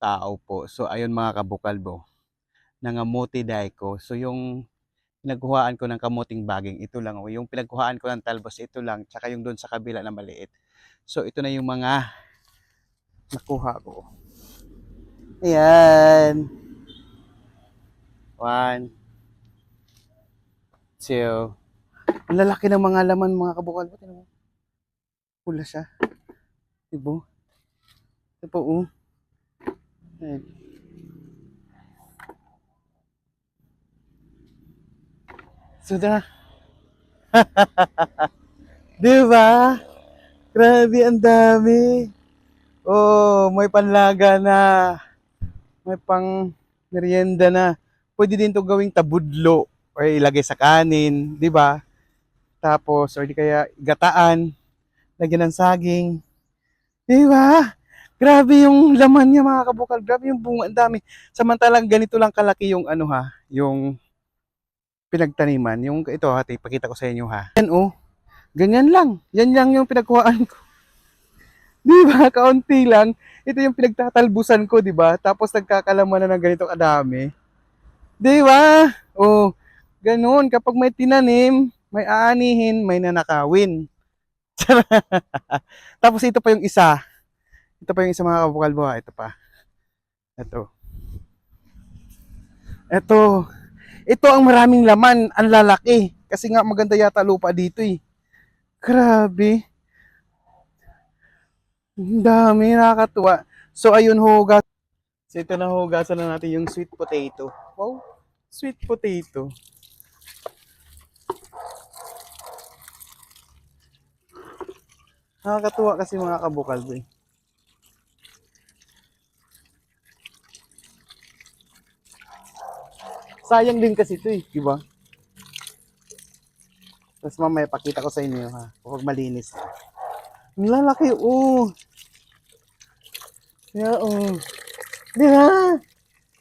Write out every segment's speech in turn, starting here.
tao po. So ayun mga kabukalbo, nangamuti dahi ko. So yung pinagkuhaan ko ng kamuting baging ito lang, o yung pinagkuhaan ko ng talbos ito lang, tsaka yung doon sa kabila na maliit. So ito na yung mga nakuha ko. Ayan. One, two. Ang lalaki ng mga laman mga kabukalbo. Tingnan mo. Pula siya. Diba? Ito po, oh. Ayan. So na. Diba? Grabe, ang dami. Oh, may panlaga na. May pang merienda na. Pwede din to gawing tabudlo or ilagay sa kanin, di ba? Tapos, or di kaya gataan, lagyan ng saging. Di ba? Grabe yung laman niya mga kabukal. Grabe yung bunga, ang dami. Samantalang ganito lang kalaki yung ano ha, yung pinagtaniman. Yung ito ha, ipakita ko sa inyo ha. Yan oh, ganyan lang. Yan lang yung pinagkuhaan ko. Di ba? Kaunti lang. Ito yung pinagtatalbusan ko, di ba? Tapos nagkakalaman na ng ganito kadami. Di ba? Oh, ganun. Kapag may tinanim, may aanihin, may nanakawin. Tapos ito pa yung isa. Ito pa yung isa mga kabukalbo ha. Ito pa. Ito. Ito. Ito ang maraming laman. Ang lalaki. Kasi nga maganda yata lupa dito eh. Grabe. Ang dami. Nakakatuwa. So ayun hugas. So ito na hugasan na natin yung sweet potato. Wow. Sweet potato. Nakakatuwa kasi mga kabukalbo eh. Sayang din kasi ito eh, di ba? Tapos mamaya pakita ko sa inyo ha, kapag malinis. Ang lalaki, oh. Yeah, oh. Di ba?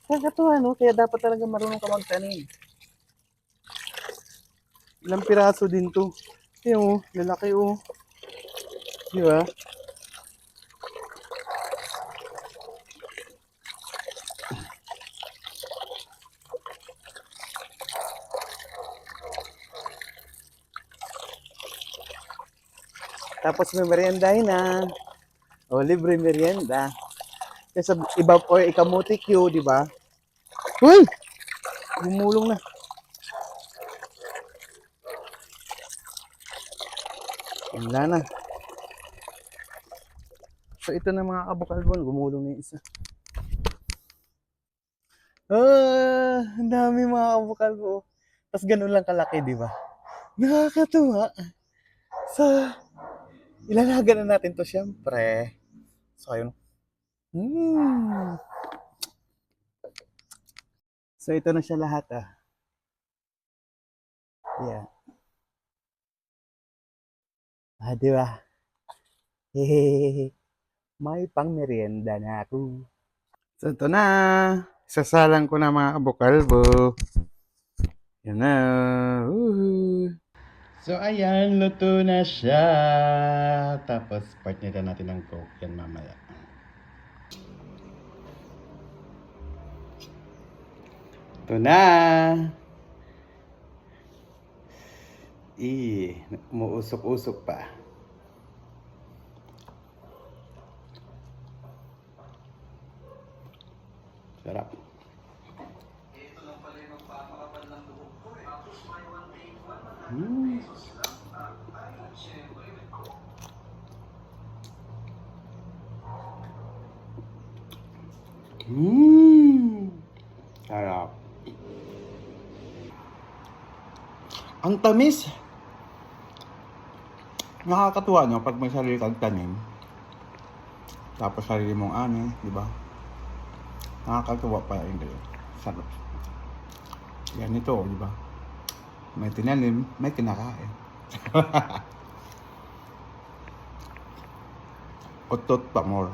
Nakakatuwa, no? Kaya dapat talaga marunong ka magtanim. Ilang piraso din to. Kaya, oh, lalaki, oh. Di ba? Tapos may meriendahin na. O, libre merienda. Kasi sa iba po, ikamuti Q, di ba? Uy! Gumulong na. Wala na. So, ito na mga kabukalbon. Gumulong na yung isa. Ang dami mga kabukalbo. Tapos ganun lang kalaki, di ba? Nakakatuwa. So, ilalaga na natin to syempre. So, ayun. Mm. So, ito na siya lahat ah. Yeah. Ah, di ba? Hehehe. May pang merienda na ako. So, ito na. Sasalang ko na mga kabukalbo. Yan na. Woohoo. So, ayan. Luto na siya. Tapos, partner natin ng coke. Yan mamaya. Ito na. Umuusok-usok pa. Sarap. Mm. Sarap. Ang tamis. Nakakatuwa no pag may sarili kang tanim. Tapos sarili mong ani, di ba? Nakakatuwa pa rin kayo. Sarap. Yan ito, di ba? May tinanim, may kinakain. Otot pa more.